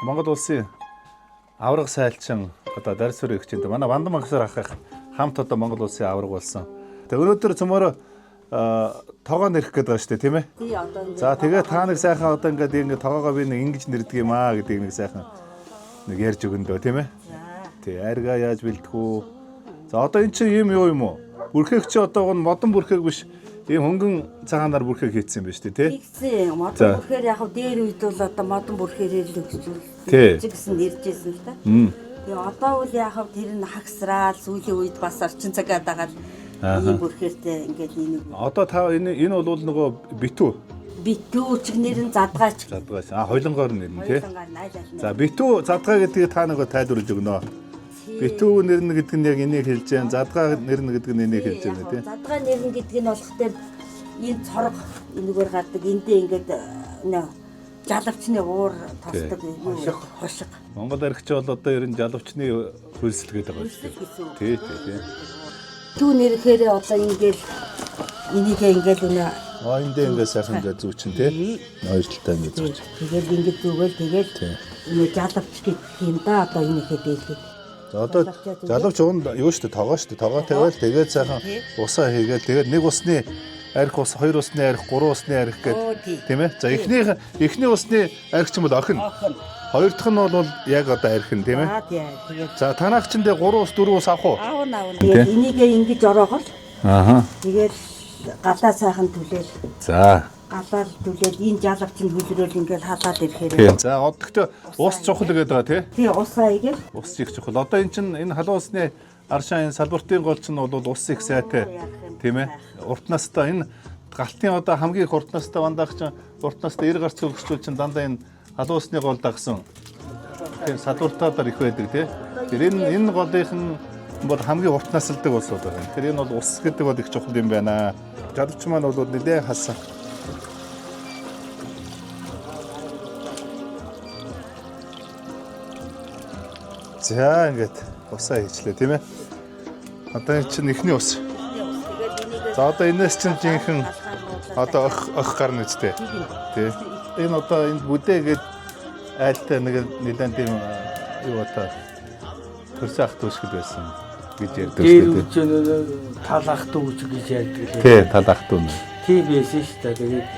Монгол улсын авраг сайлчин одоо дарс өрөө хичээнд манай Бандан Магсаар ах хамт одоо Монгол улсын авраг болсон. Тэгээ өнөөдөр цөмөөрөө тоогоо нэрх гээд байгаа шүү дээ, тийм ээ? Тий, одоо ингэ. За тэгээ та нэг сайхан одоо ингэ тоогоо би нэг ингэж нэрдэг юм аа гэдэг нэг сайхан нэг ярьж өгөндөө, тийм ээ? Тий, арга яаж бэлдэх үү? За одоо эн чинь юм юу юм уу? Бүрхэг чи одоо модон бүрхэг биш. Тийм хөнгөн цагаанаар бүрхэг хийцсэн юм байна шүү дээ, тий? Хийцсэн. Модон бүрхээр яг дээр үед бол одоо модон бүрхээр л Тий. гэсэн нэржсэн л та. Тэгээ одоо үл яг тэр нь хагсраал сүүлийн үед бас орчин цагаад байгаа л ийм бүрхээртэй ингээд нэг. Одоо та энэ бол нөгөө битүү. Битүү ч нэр нь задгаач. Задгаач. Хойлонгоор нэр нь тий. Хойлонгаар найлал. За битүү задгаа гэдгийг та нөгөө тайлбарлаж өгнө. Битүү нэр нь гэдэг нь яг энийг хэлж जैन. Задгаа нэр нь гэдэг нь энийг хэлж байна тий. Задгаа нэр нь гэдэг нь болох дээр энэ цорог энэгээр гардаг. Эндээ ингээд нөө жалавчны уур тосдог хошиг. Монгол архич бол одоо ер нь жалавчны хөлсөлгээд байгаа шүү дээ. Тий, тий. Түү нэрхээр одоо ингээл энийг ингээл үнэ эндээ ингээд сайхан ингээд зүүчин тий. Хоёр талтай ингээд зүүч. Тэгэл ингээд зүгэл тэгэл энэ жалавч гэх юм да одоо энийхээ дээлгээд. За одоо жалавч унд юу шүү дээ, тоогоо шүү дээ. Тоогоо тавиал тэгээд сайхан усаа хийгээл тэгээд нэг усны арх ус, хоёр усны арх, гурван усны арх гэдэг тийм ээ. За эхний усны арх ч юм бол охин. Хоёр дахь нь бол яг одоо арх нь тийм ээ. Тэгээд за танах чинь дээр 3 ус 4 ус авах уу? Аавна. Тэгээд энийгээ ингэж ороогол. Тэгээд галаа сайхан түлээл. За Галаар түлээл энэ жалавчны хөлрөөл ингээл халаад ирэхээр. Тийм. За одогт ус чухал гэдэг байгаа тий. Тий, усаа игээл. Ус их чухал. Одоо эн чинь энэ халуун усны аршаа энэ салбартын гол чинь бол ус их сайтай тийм ээ. Урт настай энэ галтын одоо хамгийн их урт настай вандах чинь урт настай 90 гарц хөлгчүүл чинь дандаа энэ халуун усны гол дагсан. Тийм салбартаар их байдаг тий. Тэр энэ голынх нь бол хамгийн урт насалдаг улсууд байна. Тэр энэ бол ус гэдэг бол их чухал юм байна. Жалавч маань бол нэлээд хасан. За ингээд усаа хийчлээ тийм ээ. Одоо энэ чинь эхний ус. За одоо энэс чинь жинхэнэ одоо өх гарна үстэй. Тий. Энэ одоо энэ бүдээгээд айлтай нэг нэлээд тийм юу одоо төрсөн ах дүүс гэж байсан гэж ярьдаг шүү дээ. Тэр тал ах дүүс гэж ярьдаг лээ. Тий, тал ах дүү. Тийм байсан шүү дээ. Тэгээд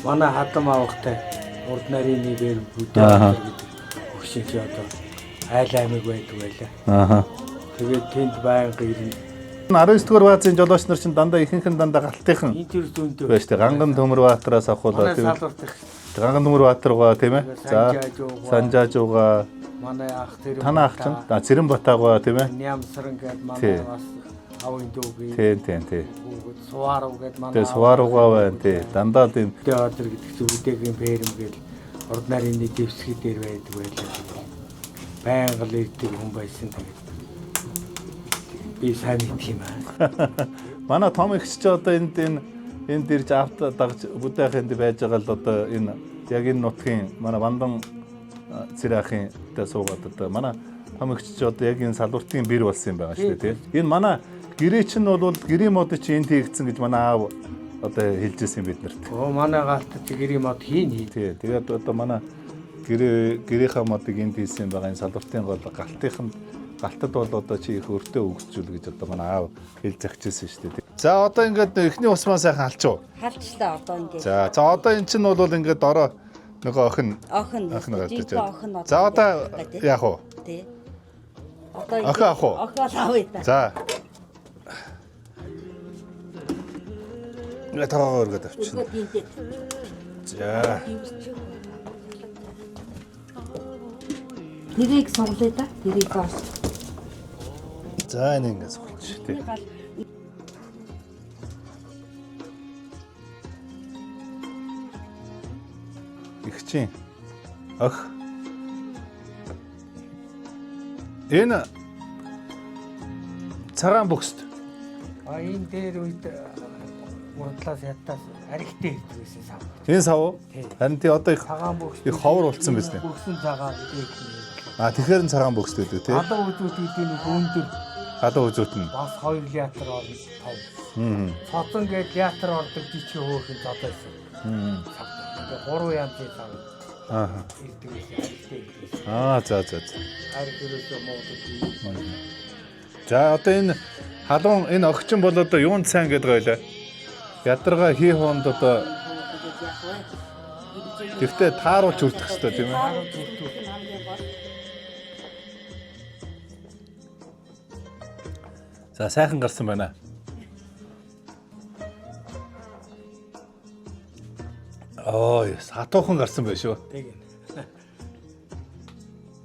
манай хадам авахтай урд нарийн нэрээр бүдээ гэдэг өгшин чи одоо айл аймаг байдаг байлаа. Тэгээд тэнд байнга ирнэ. 19 дугаар баазын жолооч нар чинь дандаа ихэнх нь дандаа галтынхан Тэр зүүндөө байж тээ. Ганган Төмөрбаатараас авахулаа тийм. Ганган Төмөрбаатаргаа тийм ээ. За Санжаажууга манай ах тэр танаа ах чинь Цэрэнбатаагаа тийм ээ. Нямсран гээд манай бас авын дүүгээ. Тийм. Суваров гээд манай. Тэгээ Суваруугаа байна тий. Дандаа тийм Театр гэдэг чинь үдээгийн ферм гээд урд нарийн дэвсгий дээр байдаг байлаа. Байнга л ирдэг хүн байсан тэгээд би сайн мэдх юм аа. манай том ихч ч одоо энд дэрж авт дагж бүдээхэнд байж байгаа л одоо энэ яг энэ нутгийн манай Бандан цэрахын дээр суугаад одоо манай том ихч ч одоо яг энэ салбартын бэр болсон юм байгаа шүү дээ тий. Энэ манай гэрээ чинь бол гэрийн мод чи энд хийгдсэн гэж манай аав одоо хэлжсэн биднэрт. Манай галт чи гэрийн мод хийн. Тий. Тэгээд одоо манай гэрийнхаа модыг энд хийсэн байгаа энэ салбартын гол галтад бол одоо чи их өртөө өгсчүүл гэж одоо манай аав хэлж загчээсэн шүү дээ. За одоо ингээд эхний усмаа сайхан алчуу. Халчлаа одоо ингээд. За одоо эн чинь бол ингээд ороо нөгөө охин гарч ирж. За одоо яах вэ? Тий. Одоо охин авах уу? Охин авъя та. За. Ингээд тоогоо өргөд авчихна. За. Тэрийг сонглоо да. Тэрийг бас. За энэ ингээд суулж тий. Ихчин ох энэ цагаан бөхст Энэ дээр үед мурдлаас ятаас аригтэй ирдэг байсан сав. энэ сав харин тий одоо их Цагаан бөхс их ховор болцсон биз дээ. Бөхсөн цагаан гэдэг. Тэгэхээр нь цагаан бөхст гэдэг тий. Гадаа үзүүд гэдэг нь өндөр Гадаа үзүүт нь бас 2 литр орно тав. Цоцон гээд литр ордог жичиг хөөхөн зодойсон. Тэгээ 3 янзын сав. Аа. Ирдгээс арилтай ирдгээс. За. Арил ерөөсөө Монголд За одоо энэ халуун энэ огчин бол одоо юунд сайн гэдэг байлаа. Ядарга хий хоонд одоо Тэгээд яг бай. тэртээ тааруулж хүртэх хэрэгтэй тийм ээ. За сайхан гарсан байна. Ой, сатуухан гарсан байх шүү. тэг юм.